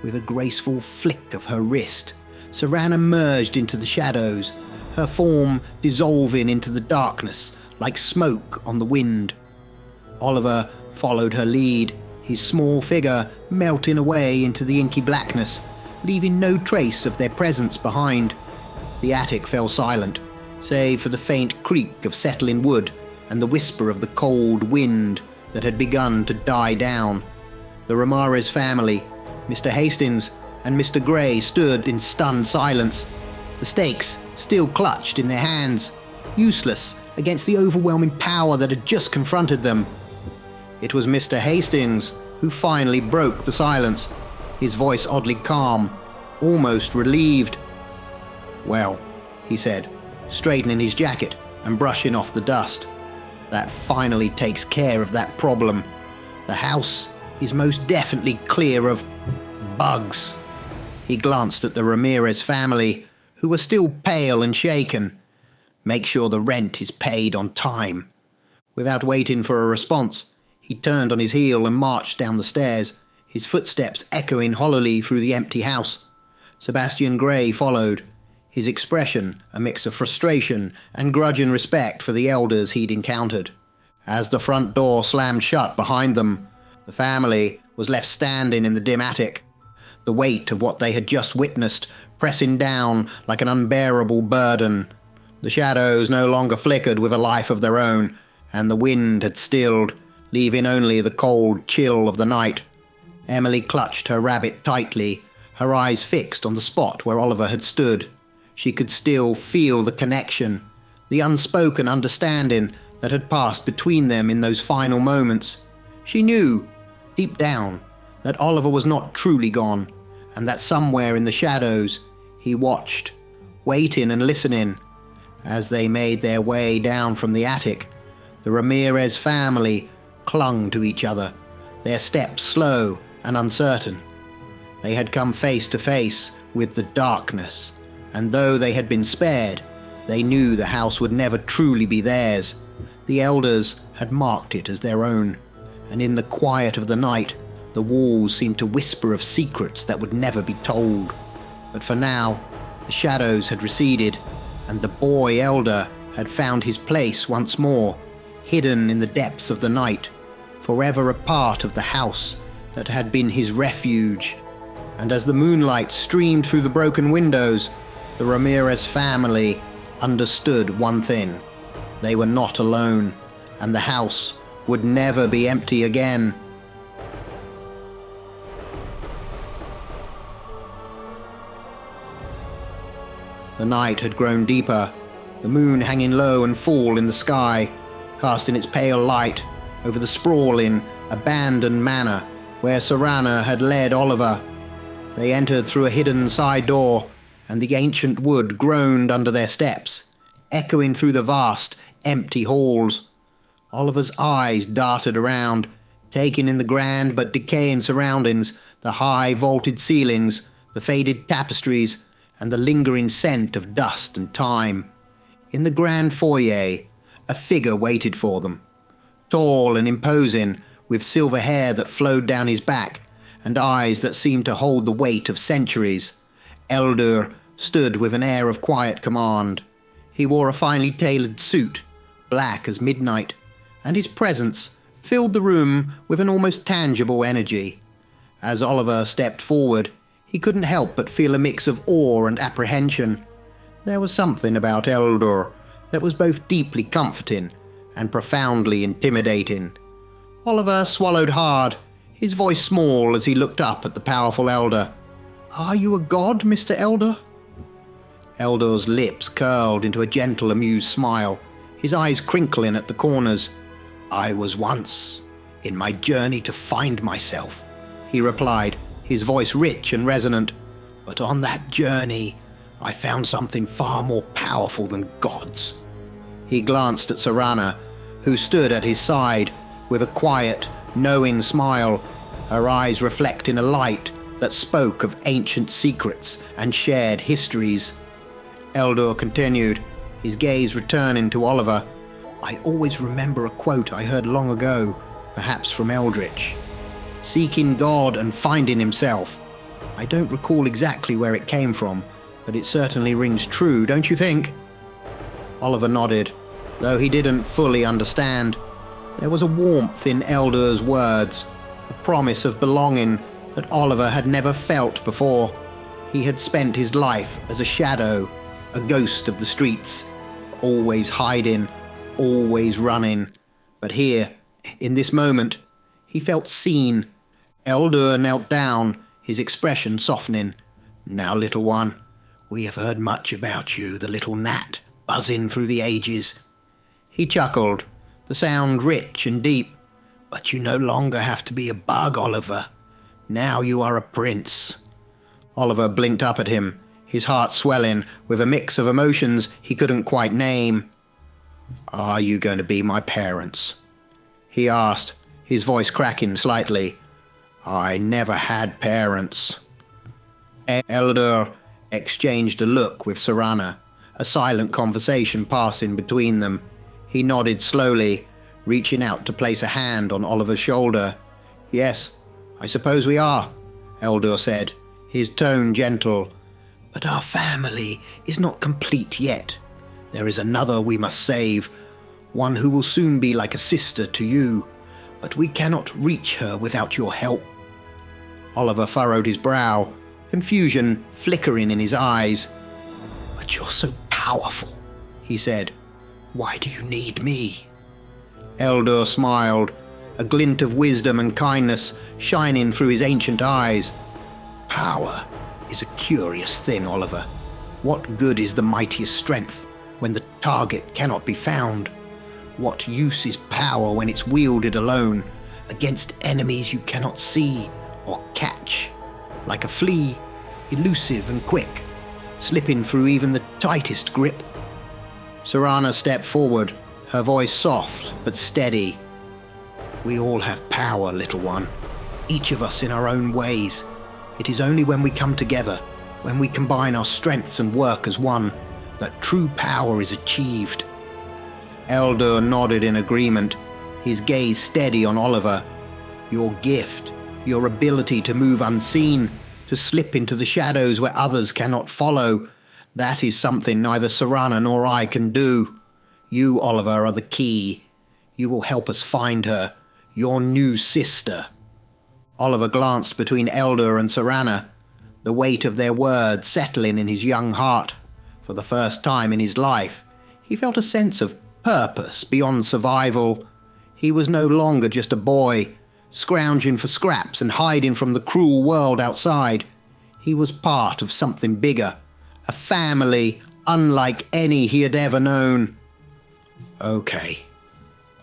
Speaker 1: With a graceful flick of her wrist, Seranna merged into the shadows, her form dissolving into the darkness like smoke on the wind. Oliver followed her lead, his small figure melting away into the inky blackness, leaving no trace of their presence behind. The attic fell silent, save for the faint creak of settling wood and the whisper of the cold wind that had begun to die down. The Ramirez family, Mr. Hastings and Mr. Grey, stood in stunned silence, the stakes still clutched in their hands, useless against the overwhelming power that had just confronted them. It was Mr. Hastings who finally broke the silence, his voice oddly calm, almost relieved. "Well," he said, straightening his jacket and brushing off the dust, "that finally takes care of that problem. The house is most definitely clear of bugs." He glanced at the Ramirez family, who were still pale and shaken. "Make sure the rent is paid on time." Without waiting for a response, he turned on his heel and marched down the stairs, his footsteps echoing hollowly through the empty house. Sebastian Grey followed, his expression a mix of frustration and grudging respect for the elders he'd encountered. As the front door slammed shut behind them, the family was left standing in the dim attic, the weight of what they had just witnessed pressing down like an unbearable burden. The shadows no longer flickered with a life of their own, and the wind had stilled, leaving only the cold chill of the night. Emily clutched her rabbit tightly, her eyes fixed on the spot where Oliver had stood. She could still feel the connection, the unspoken understanding that had passed between them in those final moments. She knew, deep down, that Oliver was not truly gone, and that somewhere in the shadows he watched, waiting and listening. As they made their way down from the attic, the Ramirez family clung to each other, their steps slow and uncertain. They had come face to face with the darkness, and though they had been spared, they knew the house would never truly be theirs. The elders had marked it as their own, and in the quiet of the night, the walls seemed to whisper of secrets that would never be told. But for now, the shadows had receded, and the boy elder had found his place once more, hidden in the depths of the night, forever a part of the house that had been his refuge. And as the moonlight streamed through the broken windows, the Ramirez family understood one thing. They were not alone, and the house would never be empty again. The night had grown deeper, the moon hanging low and full in the sky, casting its pale light over the sprawling, abandoned manor where Seranna had led Oliver. They entered through a hidden side door, and the ancient wood groaned under their steps, echoing through the vast, empty halls. Oliver's eyes darted around, taking in the grand but decaying surroundings, the high vaulted ceilings, the faded tapestries, and the lingering scent of dust and time. In the grand foyer, a figure waited for them. Tall and imposing, with silver hair that flowed down his back, and eyes that seemed to hold the weight of centuries, Eldur stood with an air of quiet command. He wore a finely tailored suit, black as midnight, and his presence filled the room with an almost tangible energy. As Oliver stepped forward, he couldn't help but feel a mix of awe and apprehension. There was something about Eldur that was both deeply comforting and profoundly intimidating. Oliver swallowed hard, his voice small as he looked up at the powerful elder. "Are you a god, Mr. Elder?" Eldur's lips curled into a gentle, amused smile, his eyes crinkling at the corners. "I was once, in my journey to find myself," he replied, his voice rich and resonant. "But on that journey, I found something far more powerful than gods." He glanced at Seranna, who stood at his side with a quiet, knowing smile, her eyes reflecting a light that spoke of ancient secrets and shared histories. Eldur continued, his gaze returning to Oliver. "I always remember a quote I heard long ago, perhaps from Eldritch. Seeking God and finding himself. I don't recall exactly where it came from, but it certainly rings true, don't you think?" Oliver nodded, though he didn't fully understand. There was a warmth in Eldur's words, a promise of belonging that Oliver had never felt before. He had spent his life as a shadow, a ghost of the streets, always hiding, always running. But here, in this moment, he felt seen. Eldur knelt down, his expression softening. "Now, little one, we have heard much about you, the little gnat, buzzing through the ages." He chuckled, the sound rich and deep. "But you no longer have to be a bug, Oliver. Now you are a prince." Oliver blinked up at him, his heart swelling with a mix of emotions he couldn't quite name. "Are you going to be my parents?" he asked, his voice cracking slightly. "I never had parents." Eldur exchanged a look with Seranna, a silent conversation passing between them. He nodded slowly, reaching out to place a hand on Oliver's shoulder. "Yes, I suppose we are," Eldur said, his tone gentle. "But our family is not complete yet. There is another we must save, one who will soon be like a sister to you, but we cannot reach her without your help." Oliver furrowed his brow, confusion flickering in his eyes. "But you're so powerful," he said. "Why do you need me?" Eldur smiled, a glint of wisdom and kindness shining through his ancient eyes. "Power is a curious thing, Oliver. What good is the mightiest strength when the target cannot be found? What use is power when it's wielded alone, against enemies you cannot see or catch? Like a flea, elusive and quick, slipping through even the tightest grip." Seranna stepped forward, her voice soft but steady. "We all have power, little one, each of us in our own ways. It is only when we come together, when we combine our strengths and work as one, that true power is achieved." Eldur nodded in agreement, his gaze steady on Oliver. "Your gift, your ability to move unseen, to slip into the shadows where others cannot follow, that is something neither Seranna nor I can do. You, Oliver, are the key. You will help us find her, your new sister." Oliver glanced between Eldur and Seranna, the weight of their words settling in his young heart. For the first time in his life, he felt a sense of purpose beyond survival. He was no longer just a boy, scrounging for scraps and hiding from the cruel world outside. He was part of something bigger, a family unlike any he had ever known. "Okay,"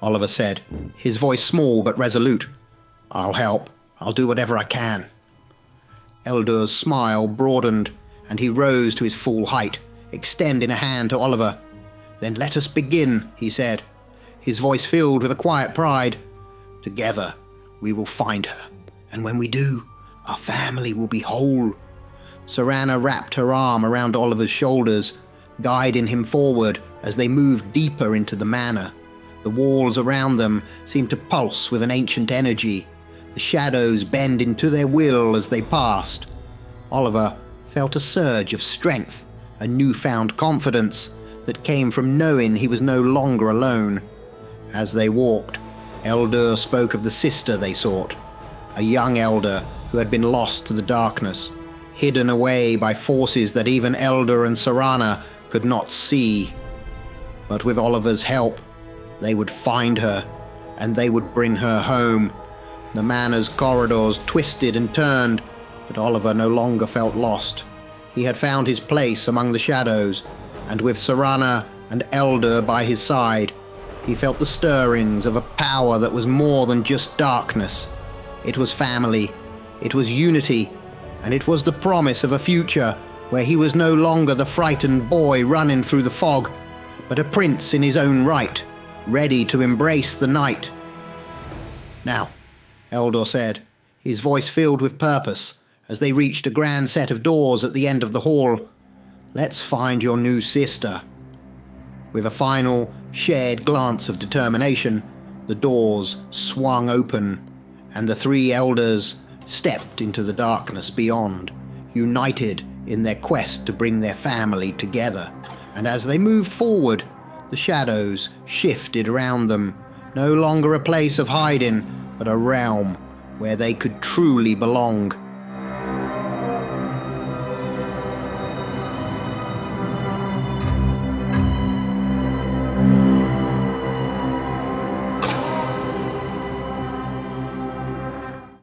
Speaker 1: Oliver said, his voice small but resolute. "I'll help. I'll do whatever I can." Eldur's smile broadened, and he rose to his full height, extending a hand to Oliver. "Then let us begin," he said, his voice filled with a quiet pride. "Together we will find her, and when we do, our family will be whole." Seranna wrapped her arm around Oliver's shoulders, guiding him forward as they moved deeper into the manor. The walls around them seemed to pulse with an ancient energy, the shadows bending to their will as they passed. Oliver felt a surge of strength, a newfound confidence that came from knowing he was no longer alone. As they walked, Eldur spoke of the sister they sought, a young elder who had been lost to the darkness, hidden away by forces that even Eldur and Seranna could not see. But with Oliver's help, they would find her, and they would bring her home. The manor's corridors twisted and turned, but Oliver no longer felt lost. He had found his place among the shadows, and with Seranna and Eldur by his side, he felt the stirrings of a power that was more than just darkness. It was family, it was unity, and it was the promise of a future where he was no longer the frightened boy running through the fog, but a prince in his own right, ready to embrace the night. "Now," Eldur said, his voice filled with purpose, as they reached a grand set of doors at the end of the hall, "let's find your new sister." With a final, shared glance of determination, the doors swung open, and the three elders stepped into the darkness beyond, united in their quest to bring their family together. And as they moved forward, the shadows shifted around them, no longer a place of hiding, but a realm where they could truly belong.